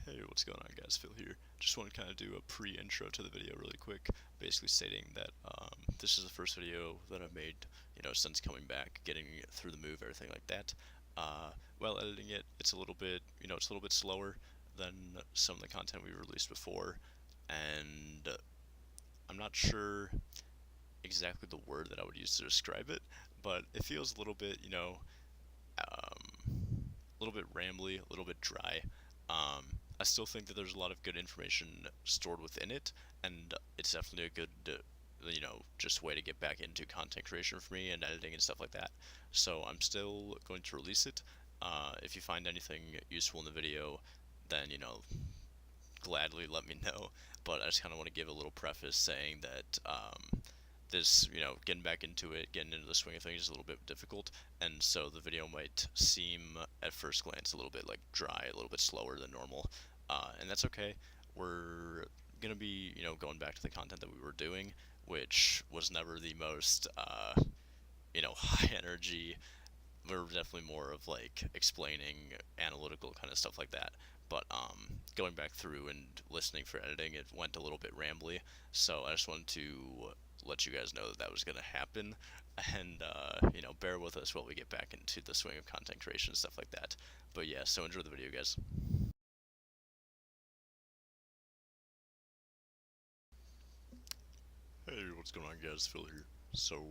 Hey, what's going on guys, Phil here. Just want to kind of do a pre-intro to the video really quick, basically stating that this is the first video that I've made, since coming back, getting through the move, everything like that. While editing it, it's a little bit, it's a little bit slower than some of the content we released before, and I'm not sure exactly the word that I would use to describe it, but it feels a little bit, a little bit rambly, a little bit dry. I still think that there's a lot of good information stored within it, and it's definitely a good, just way to get back into content creation for me and editing and stuff like that. So I'm still going to release it. If you find anything useful in the video, then, gladly let me know. But I just kind of want to give a little preface saying that this, getting back into it, getting into the swing of things is a little bit difficult, and so the video might seem at first glance a little bit like dry, a little bit slower than normal, and that's okay. We're gonna be, going back to the content that we were doing, which was never the most, high energy. We're definitely more of like explaining analytical kind of stuff like that. But going back through and listening for editing, it went a little bit rambly. So I just wanted to let you guys know that that was going to happen, and bear with us while we get back into the swing of content creation and stuff like that. But yeah, so enjoy the video, guys. Hey, what's going on, guys? Phil here. So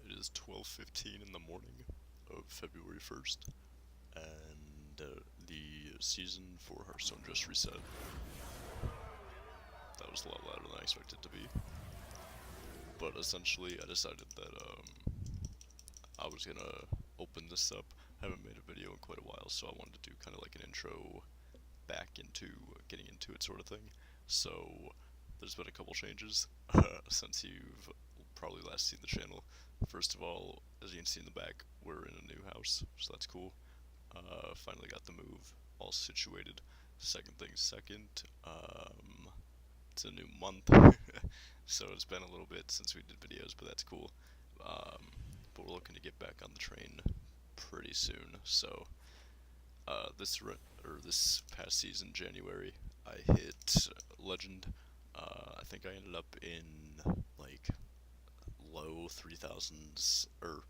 it is 12:15 in the morning of February 1st, and the season for Hearthstone just reset. That was a lot louder than I expected it to be. But essentially, I decided that I was gonna open this up. I haven't made a video in quite a while, so I wanted to do kind of like an intro back into getting into it, sort of thing. So there's been a couple changes since you've probably last seen the channel. First of all, as you can see in the back, we're in a new house, so that's cool. Finally got the move all situated. Second thing second, it's a new month, so it's been a little bit since we did videos, but that's cool. But we're looking to get back on the train pretty soon. So this past season, January, I hit Legend. I think I ended up in like low 3000s or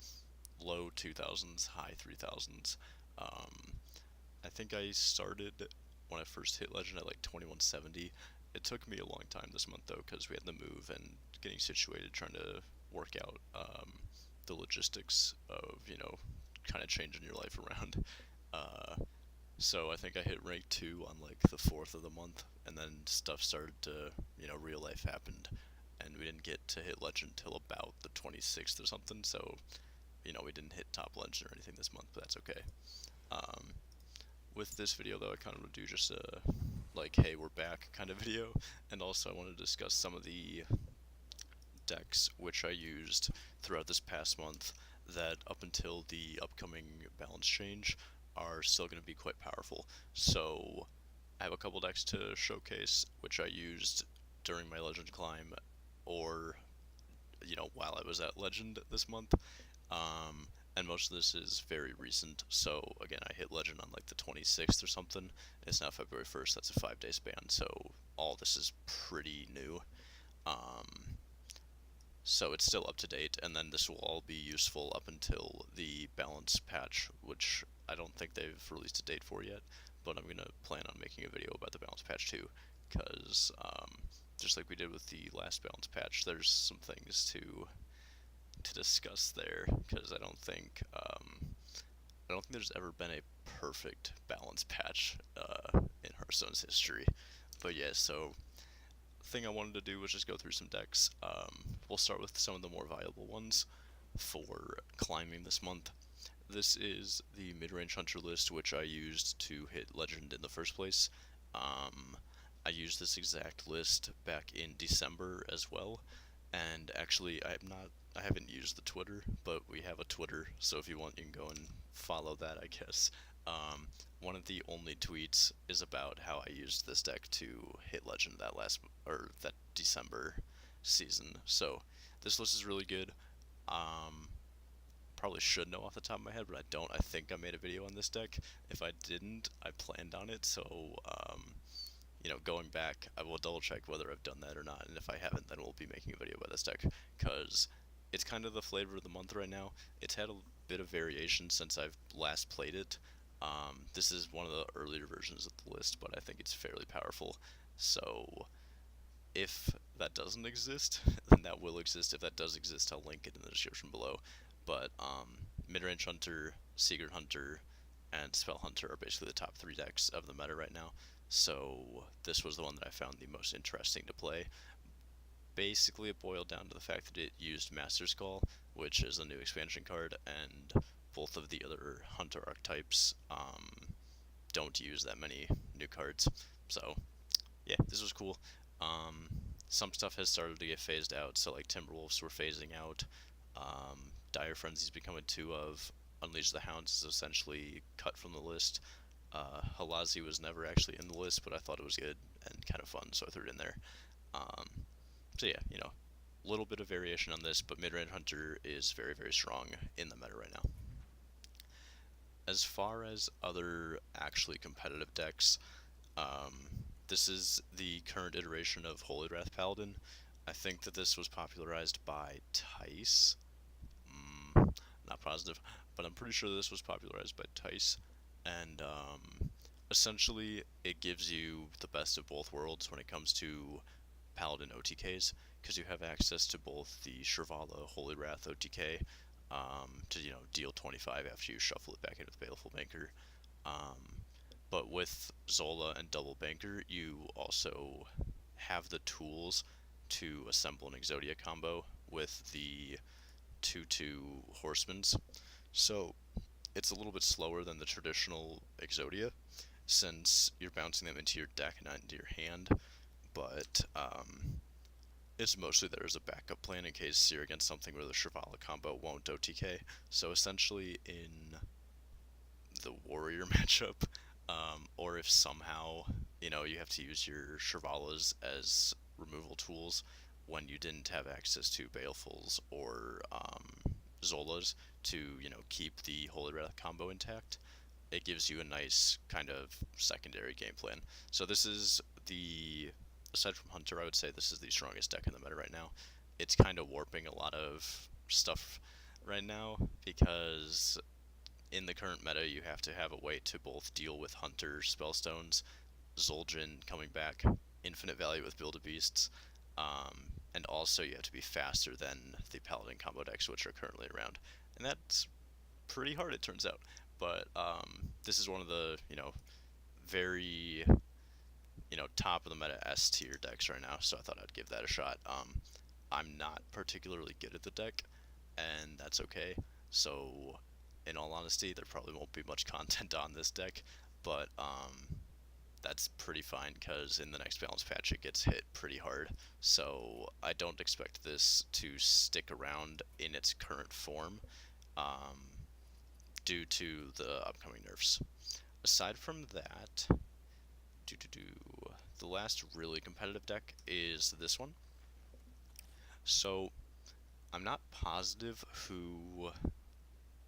low 2000s, high 3000s. I think I started when I first hit Legend at like 2170. It took me a long time this month though, because we had the move and getting situated, trying to work out the logistics of, kind of changing your life around. Uh, so I think I hit rank 2 on like the 4th of the month, and then stuff started to, real life happened, and we didn't get to hit Legend till about the 26th or something, so, we didn't hit top Legend or anything this month, but that's okay. Um, with this video though, I kind of want to do just a, like, hey, we're back kind of video, and also I want to discuss some of the decks which I used throughout this past month that up until the upcoming balance change are still going to be quite powerful. So I have a couple decks to showcase which I used during my Legend climb, or while I was at Legend this month. And most of this is very recent. So again, I hit Legend on like the 26th or something. It's now February 1st. That's a 5-day span. So all this is pretty new. So it's still up to date, and then this will all be useful up until the balance patch, which I don't think they've released a date for yet, but I'm going to plan on making a video about the balance patch too, because just like we did with the last balance patch, there's some things to discuss there, because I don't think there's ever been a perfect balance patch in Hearthstone's history. But yeah, so thing I wanted to do was just go through some decks. We'll start with some of the more viable ones for climbing this month. This is the mid-range hunter list, which I used to hit Legend in the first place. I used this exact list back in December as well, and actually I haven't used the Twitter, but we have a Twitter, so if you want, you can go and follow that, I guess. One of the only tweets is about how I used this deck to hit Legend that December season. So this list is really good. probably should know off the top of my head, but I don't. I think I made a video on this deck. If I didn't, I planned on it, so going back, I will double check whether I've done that or not, and if I haven't, then we'll be making a video about this deck, because it's kind of the flavor of the month right now. It's had a bit of variation since I've last played it. This is one of the earlier versions of the list, but I think it's fairly powerful. So if that doesn't exist, then that will exist. If that does exist, I'll link it in the description below. But Midrange Hunter, Secret Hunter, and Spell Hunter are basically the top 3 decks of the meta right now. So this was the one that I found the most interesting to play. Basically, it boiled down to the fact that it used Master's Call, which is a new expansion card, and both of the other Hunter archetypes don't use that many new cards. So yeah, this was cool. Um, some stuff has started to get phased out, so like Timberwolves were phasing out. Dire Frenzy's becoming 2 of. Unleash the Hounds is essentially cut from the list. Halazi was never actually in the list, but I thought it was good and kind of fun, so I threw it in there. Um, so yeah, a little bit of variation on this, but Midrange Hunter is very, very strong in the meta right now. As far as other actually competitive decks, this is the current iteration of Holy Wrath Paladin. I think that this was popularized by Tice. Not positive, but I'm pretty sure this was popularized by Tice. And essentially, it gives you the best of both worlds when it comes to Paladin OTKs, because you have access to both the Shrivala Holy Wrath OTK to deal 25 after you shuffle it back into the Baleful Banker. But with Zola and Double Banker, you also have the tools to assemble an Exodia combo with the 2/2 Horsemen's. So it's a little bit slower than the traditional Exodia, since you're bouncing them into your deck and not into your hand, but it's mostly there as a backup plan in case you're against something where the Shrivala combo won't OTK. So essentially in the Warrior matchup, or if somehow, you have to use your Shrivalas as removal tools when you didn't have access to Balefuls or Zolas to, keep the Holy Wrath combo intact, it gives you a nice kind of secondary game plan. So this is aside from Hunter, I would say this is the strongest deck in the meta right now. It's kind of warping a lot of stuff right now, because in the current meta, you have to have a way to both deal with Hunter Spellstones, Zul'jin coming back, infinite value with Build a Beasts, and also you have to be faster than the Paladin combo decks, which are currently around. And that's pretty hard, it turns out. But this is one of the, very, top of the meta S tier decks right now, so I thought I'd give that a shot. I'm not particularly good at the deck, and that's okay. So in all honesty, there probably won't be much content on this deck, but that's pretty fine, because in the next balance patch it gets hit pretty hard. So I don't expect this to stick around in its current form due to the upcoming nerfs. Aside from that, the last really competitive deck is this one. So I'm not positive who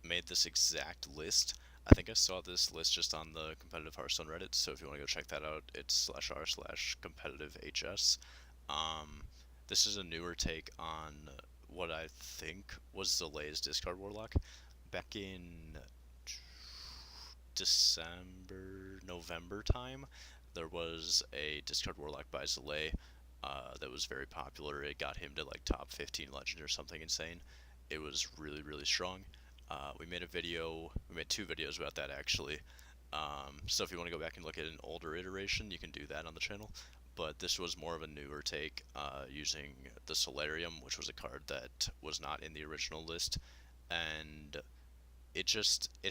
made this exact list. I think I saw this list just on the competitive Hearthstone Reddit, so if you want to go check that out, it's /r/competitivehs. This is a newer take on what I think was Zelay's Discard Warlock. Back in November time, there was a Discard Warlock by Zelay that was very popular. It got him to like top 15 legend or something insane. It was really, really strong. We made 2 videos about that actually. So if you want to go back and look at an older iteration, you can do that on the channel. But this was more of a newer take, using the Solarium, which was a card that was not in the original list, and it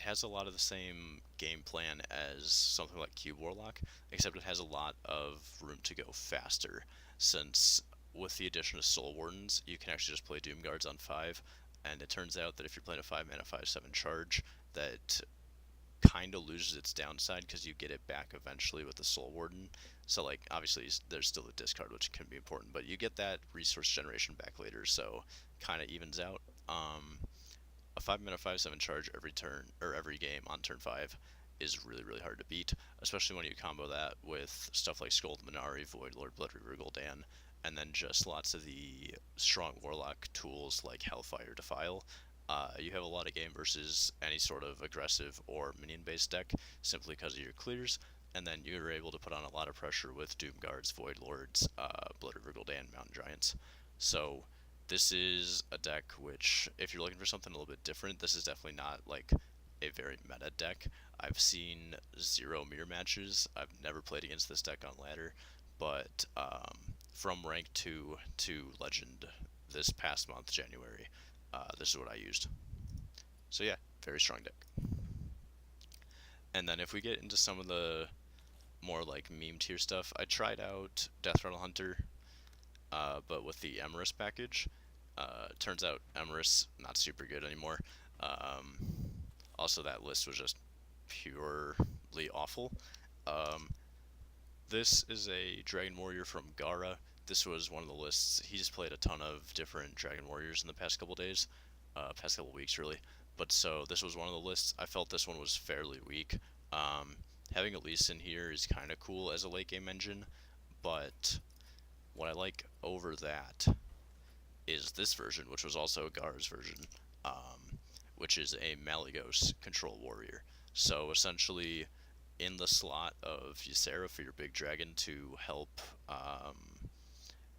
has a lot of the same game plan as something like Cube Warlock, except it has a lot of room to go faster, since with the addition of Soul Wardens, you can actually just play Doom Guards on 5, and it turns out that if you're playing a 5-mana 5/7 charge, that kind of loses its downside because you get it back eventually with the Soul Warden. So like obviously there's still a discard, which can be important, but you get that resource generation back later, so kind of evens out. a 5 mana 5/7 charge every turn or every game on turn 5 is really really hard to beat, especially when you combo that with stuff like Scold Minari, Void Lord, Blood Reaver Gul'dan, and then just lots of the strong Warlock tools like Hellfire Defile. You have a lot of game versus any sort of aggressive or minion based deck simply because of your clears, and then you're able to put on a lot of pressure with Doom Guards, Void Lords, Blood River Gul'dan, Mountain Giants. So this is a deck which, if you're looking for something a little bit different, this is definitely not like a very meta deck. I've seen zero mirror matches. I've never played against this deck on ladder, but from rank 2 to legend this past month, January, this is what I used. So yeah, very strong deck. And then if we get into some of the more like meme tier stuff, I tried out Death Rattle Hunter, but with the Emrys package. Turns out Emrys not super good anymore. Um, Also, that list was just purely awful. Um, this is a Dragon Warrior from Gara. This was one of the lists. He just played a ton of different Dragon Warriors in the past couple days, past couple weeks really. But so this was one of the lists. I felt this one was fairly weak. Um, Having Elise in here is kind of cool as a late game engine, but what I like over that is this version, which was also Gar's version, which is a Malygos control warrior. So essentially, in the slot of Ysera for your big dragon to help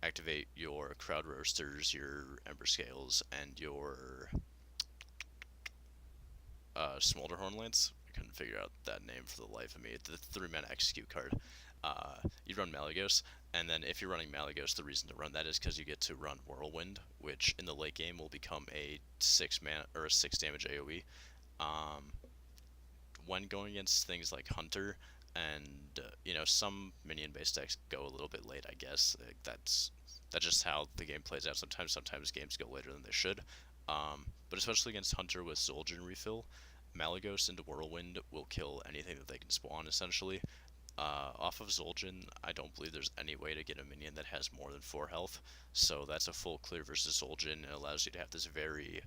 activate your Crowd Roasters, your Ember Scales, and your Smolderhorn Lance. I couldn't figure out that name for the life of me. The 3-mana execute card. You run Malygos, and then if you're running Malygos, the reason to run that is because you get to run Whirlwind, which in the late game will become a 6 mana or a 6 damage AOE. Um, when going against things like Hunter and some minion based decks go a little bit late, I guess that's just how the game plays out. Sometimes games go later than they should. But especially against Hunter with Zul'jin refill, Malygos into Whirlwind will kill anything that they can spawn essentially. Off of Zul'jin, I don't believe there's any way to get a minion that has more than 4 health, so that's a full clear versus Zul'jin. It allows you to have this very,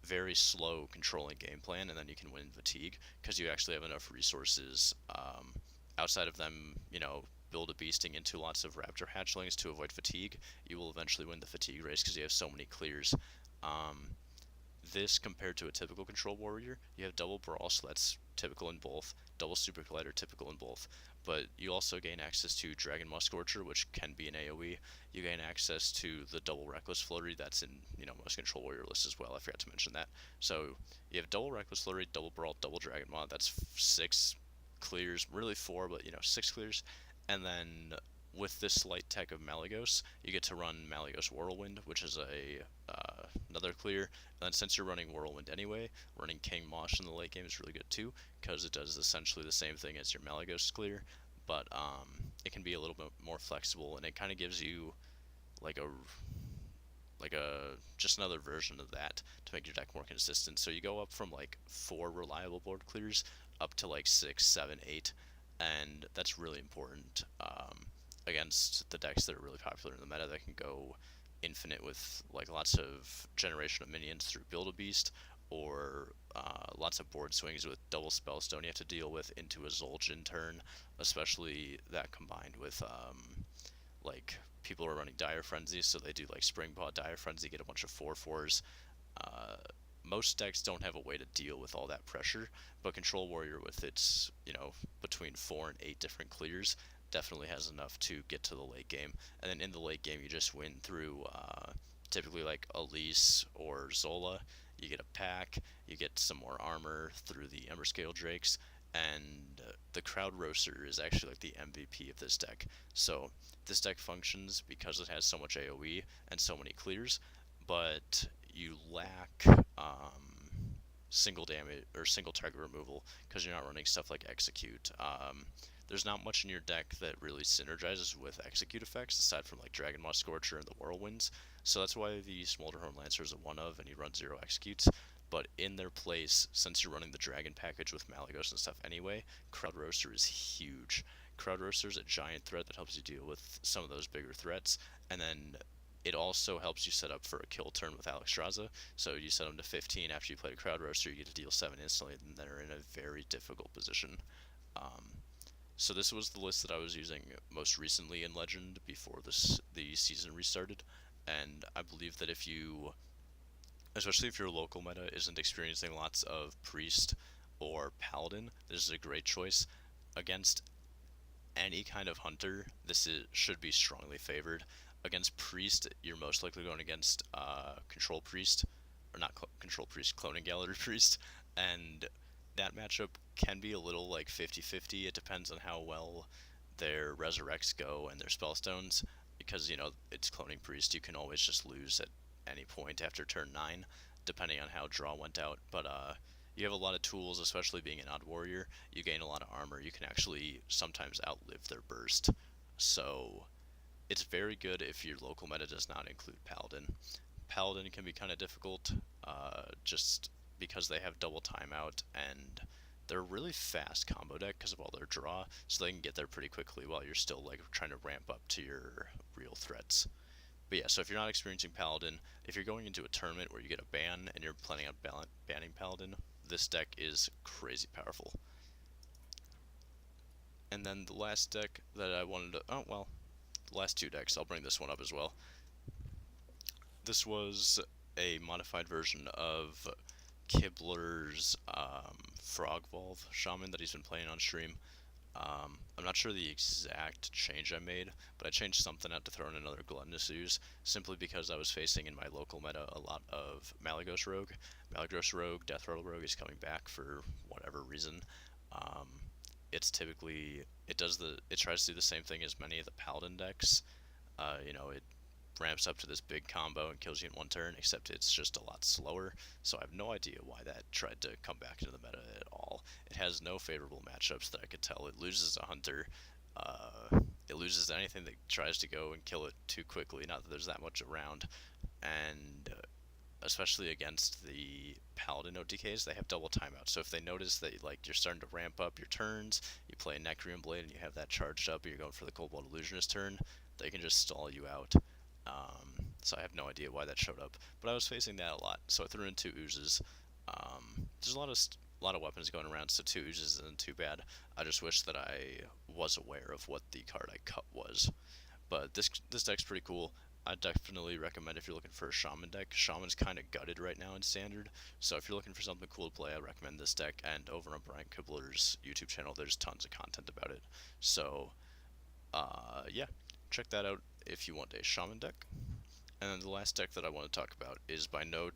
very slow controlling game plan, and then you can win fatigue because you actually have enough resources outside of them, build a beasting into lots of raptor hatchlings to avoid fatigue. You will eventually win the fatigue race because you have so many clears. Um, this compared to a typical control warrior, you have double brawl, so that's typical in both. Double super collider, typical in both. But you also gain access to Dragon Musk Scorcher, which can be an AoE. You gain access to the double reckless flurry that's in most control warrior lists as well. I forgot to mention that. So you have double reckless flurry, double brawl, double dragon maw. That's 6 clears, really 4, but 6 clears. And then with this light tech of Malygos, you get to run Malygos Whirlwind, which is another clear. And then since you're running Whirlwind anyway, running King Mosh in the late game is really good too, because it does essentially the same thing as your Malygos clear, but it can be a little bit more flexible, and it kind of gives you like a just another version of that to make your deck more consistent. So you go up from like 4 reliable board clears up to like 6, 7, 8, and that's really important against the decks that are really popular in the meta that can go infinite with like lots of generation of minions through Build a Beast, or lots of board swings with double Spellstone you have to deal with into a Zul'jin turn, especially that combined with like people are running Dire Frenzy, so they do like Springpaw, Dire Frenzy, get a bunch of 4/4s. Uh, Most decks don't have a way to deal with all that pressure, but Control Warrior with its, between 4 and 8 different clears definitely has enough to get to the late game. And then in the late game, you just win through typically like Elise or Zola. You get a pack, you get some more armor through the Emberscale Drakes, and the Crowd Roaster is actually like the MVP of this deck. So this deck functions because it has so much AoE and so many clears, but you lack single damage or single target removal because you're not running stuff like Execute. There's not much in your deck that really synergizes with Execute effects aside from like Dragon Moss Scorcher and the Whirlwinds. So that's why the Smolderhorn Lancer is a 1 of and you run 0 Executes. But in their place, since you're running the Dragon package with Malygos and stuff anyway, Crowd Roaster is huge. Crowd Roaster is a giant threat that helps you deal with some of those bigger threats, and then it also helps you set up for a kill turn with Alexstrasza. So you set them to 15 after you play a Crowd Roaster, you get to deal 7 instantly, and they're in a very difficult position. Um, so this was the list that I was using most recently in Legend before the season restarted, and I believe that if you, especially if your local meta isn't experiencing lots of Priest or Paladin, this is a great choice. Against any kind of hunter, should be strongly favored. Against Priest, you're most likely going against Control Priest, or not Control Priest, Cloning Gallery Priest, and that matchup can be a little like 50-50. It depends on how well their Resurrects go and their Spellstones, because, it's Cloning Priest. You can always just lose at any point after turn 9, depending on how draw went out. But you have a lot of tools, especially being an Odd Warrior. You gain a lot of armor. You can actually sometimes outlive their burst. So it's very good if your local meta does not include Paladin. Paladin can be kind of difficult, just because they have double timeout and they're a really fast combo deck because of all their draw, so they can get there pretty quickly while you're still like trying to ramp up to your real threats. But yeah, so if you're not experiencing Paladin, if you're going into a tournament where you get a ban and you're planning on banning Paladin, this deck is crazy powerful. And then the last deck that I wanted to, oh well, the last two decks, I'll bring this one up as well. This was a modified version of Kibler's Frogvolve Shaman that he's been playing on stream. I'm not sure the exact change I made, but I changed something out to throw in another Gluttonous Ooze, simply because I was facing in my local meta a lot of Malygos Rogue. Malygos Rogue, Death Rattle Rogue is coming back for whatever reason. Um, it tries to do the same thing as many of the Paladin decks. It ramps up to this big combo and kills you in one turn, except it's just a lot slower, so I have no idea why that tried to come back into the meta at all. It has no favorable matchups that I could tell. It loses a hunter. It loses anything that tries to go and kill it too quickly, not that there's that much around, and especially against the Paladin OTKs, they have double timeout. So if they notice that like you're starting to ramp up your turns, you play a Necrium Blade and you have that charged up, and you're going for the Cobalt Illusionist turn, they can just stall you out. So I have no idea why that showed up, but I was facing that a lot, so I threw in two oozes. There's a lot of weapons going around, so two oozes isn't too bad. I just wish that I was aware of what the card I cut was. But this deck's pretty cool. I definitely recommend if you're looking for a Shaman deck. Shaman's kind of gutted right now in Standard, so if you're looking for something cool to play, I recommend this deck. And over on Brian Kibler's YouTube channel, there's tons of content about it. So, yeah, check that out if you want a Shaman deck. And then the last deck that I want to talk about is by no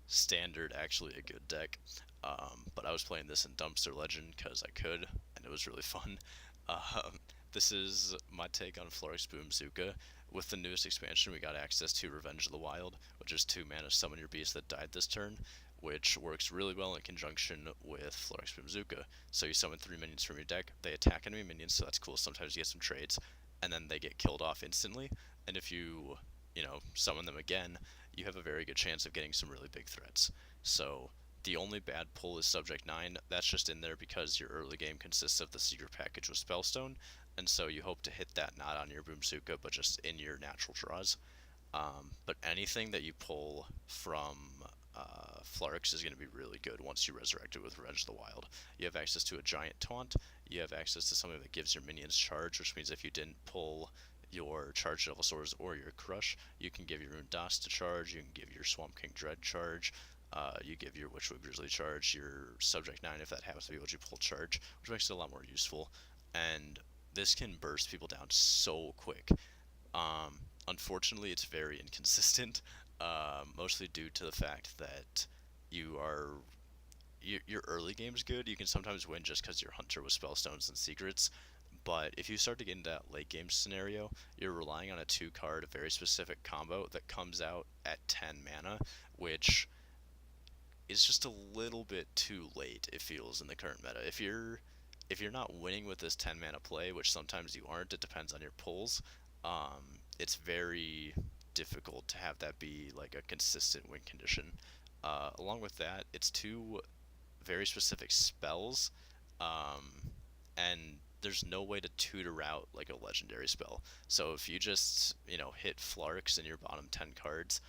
standard actually a good deck. But I was playing this in Dumpster Legend because I could, and it was really fun. This is my take on Florix Boomzuka. With the newest expansion, we got access to Revenge of the Wild, which is 2 mana summon your beast that died this turn, which works really well in conjunction with Florix Boomzuka. So you summon 3 minions from your deck, they attack enemy minions, so that's cool. Sometimes you get some trades, and then they get killed off instantly. And if you summon them again, you have a very good chance of getting some really big threats. So the only bad pull is Subject 9. That's just in there because your early game consists of the secret package with Spellstone, and so you hope to hit that not on your Boomsuka, but just in your natural draws. But anything that you pull from Florix is going to be really good once you resurrect it with Revenge of the Wild. You have access to a Giant Taunt, you have access to something that gives your minions charge, which means if you didn't pull your Charge Devil Swords or your Crush, you can give your Rune Das to charge, you can give your Swamp King Dread charge, you give your Witchwood Grizzly charge, your Subject 9 if that happens to be what you pull charge, which makes it a lot more useful. And this can burst people down so quick. Unfortunately, it's very inconsistent, mostly due to the fact that your early game's good. You can sometimes win just because your hunter with spellstones and secrets, but if you start to get into that late game scenario, you're relying on a 2-card, very specific combo that comes out at 10 mana, which is just a little bit too late, it feels, in the current meta. If you're not winning with this 10 mana play, which sometimes you aren't, it depends on your pulls, it's very difficult to have that be like a consistent win condition. Along with that, it's two very specific spells, and there's no way to tutor out like a legendary spell. So if you just, hit Flarks in your bottom 10 cards,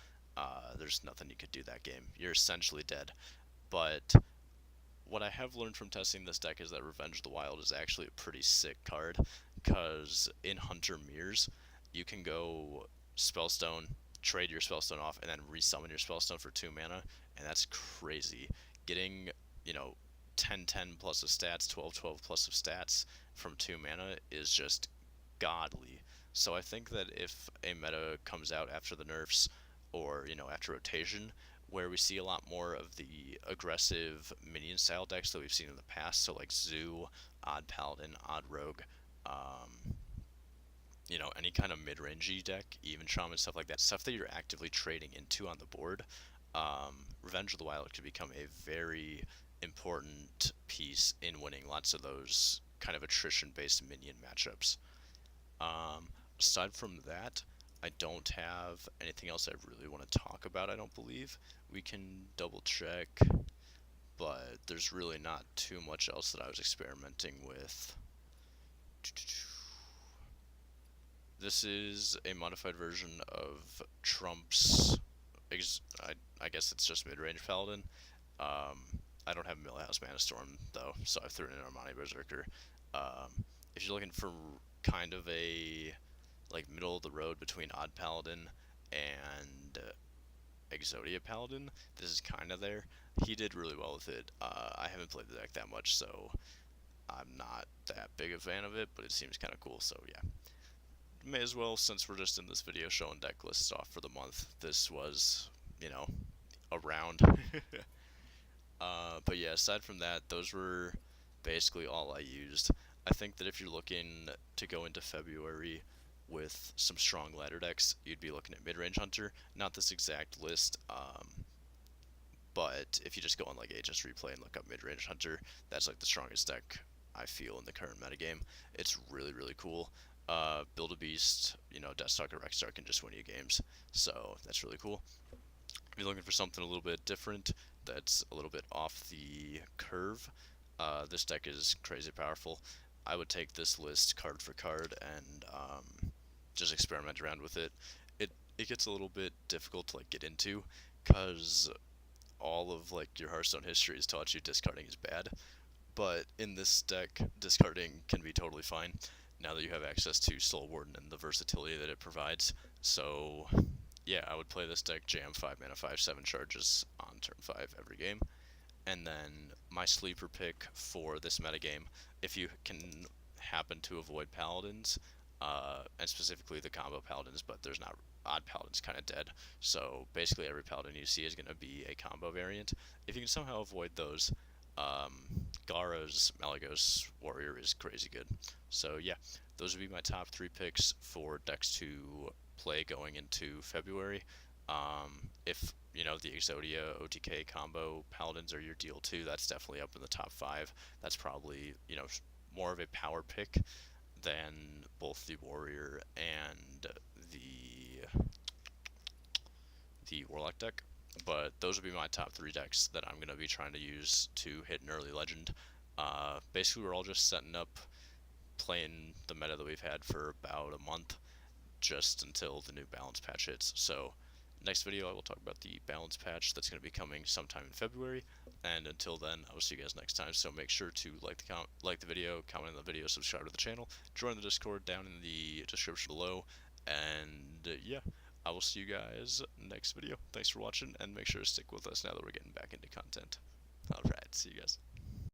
there's nothing you could do that game. You're essentially dead. But what I have learned from testing this deck is that Revenge of the Wild is actually a pretty sick card, because in Hunter Mirrors, you can go Spellstone, trade your Spellstone off, and then resummon your Spellstone for 2 mana, and that's crazy. Getting, you know, 10/10 plus of stats, 12/12 plus of stats from 2 mana is just godly. So I think that if a meta comes out after the nerfs, or after rotation, where we see a lot more of the aggressive minion style decks that we've seen in the past, so like Zoo, Odd Paladin, Odd Rogue, um, any kind of mid-rangey deck, even Shaman, stuff like that, stuff that you're actively trading into on the board, Revenge of the Wild could become a very important piece in winning lots of those kind of attrition-based minion matchups. Um, Aside from that, I don't have anything else I really want to talk about, I don't believe. We can double check, but there's really not too much else that I was experimenting with. This is a modified version of Trump's. I guess it's just mid-range Paladin. I don't have Millhouse Mana Storm though, so I threw in an Armani Berserker. If you're looking for kind of a like middle of the road between Odd Paladin and Exodia Paladin, this is kind of there. He did really well with it. I haven't played the deck that much, so I'm not that big a fan of it, but it seems kind of cool, so yeah. May as well, since we're just in this video showing deck lists off for the month, this was, around. But yeah, aside from that, those were basically all I used. I think that if you're looking to go into February with some strong ladder decks, you'd be looking at Midrange Hunter. Not this exact list, but if you just go on like HS Replay and look up Midrange Hunter, that's like the strongest deck I feel in the current metagame. It's really, really cool. Build a Beast, Deathstalker, Rexstar can just win you games, so that's really cool. If you're looking for something a little bit different, that's a little bit off the curve, this deck is crazy powerful. I would take this list card for card and just experiment around with it. It gets a little bit difficult to like get into, because all of like your Hearthstone history has taught you discarding is bad. But in this deck, discarding can be totally fine now that you have access to Soul Warden and the versatility that it provides. So yeah, I would play this deck, jam 5 mana, 5/7 charges on turn 5 every game. And then my sleeper pick for this metagame, if you can happen to avoid Paladins, and specifically the combo Paladins, but there's not, Odd Paladin's kind of dead, so basically every Paladin you see is going to be a combo variant. If you can somehow avoid those, Gara's Malagos Warrior is crazy good. So yeah, those would be my top 3 picks for decks to play going into February. If the Exodia OTK combo Paladins are your deal too, that's definitely up in the top 5. That's probably more of a power pick than both the Warrior and the Warlock deck. But those would be my top 3 decks that I'm going to be trying to use to hit an early legend. Basically, we're all just setting up, playing the meta that we've had for about a month, just until the new balance patch hits. So next video I will talk about the balance patch that's going to be coming sometime in February, and until then I will see you guys next time. So make sure to like the video, comment on the video, subscribe to the channel, join the Discord down in the description below, and yeah, I will see you guys next video. Thanks for watching, and make sure to stick with us now that we're getting back into content. Alright, see you guys.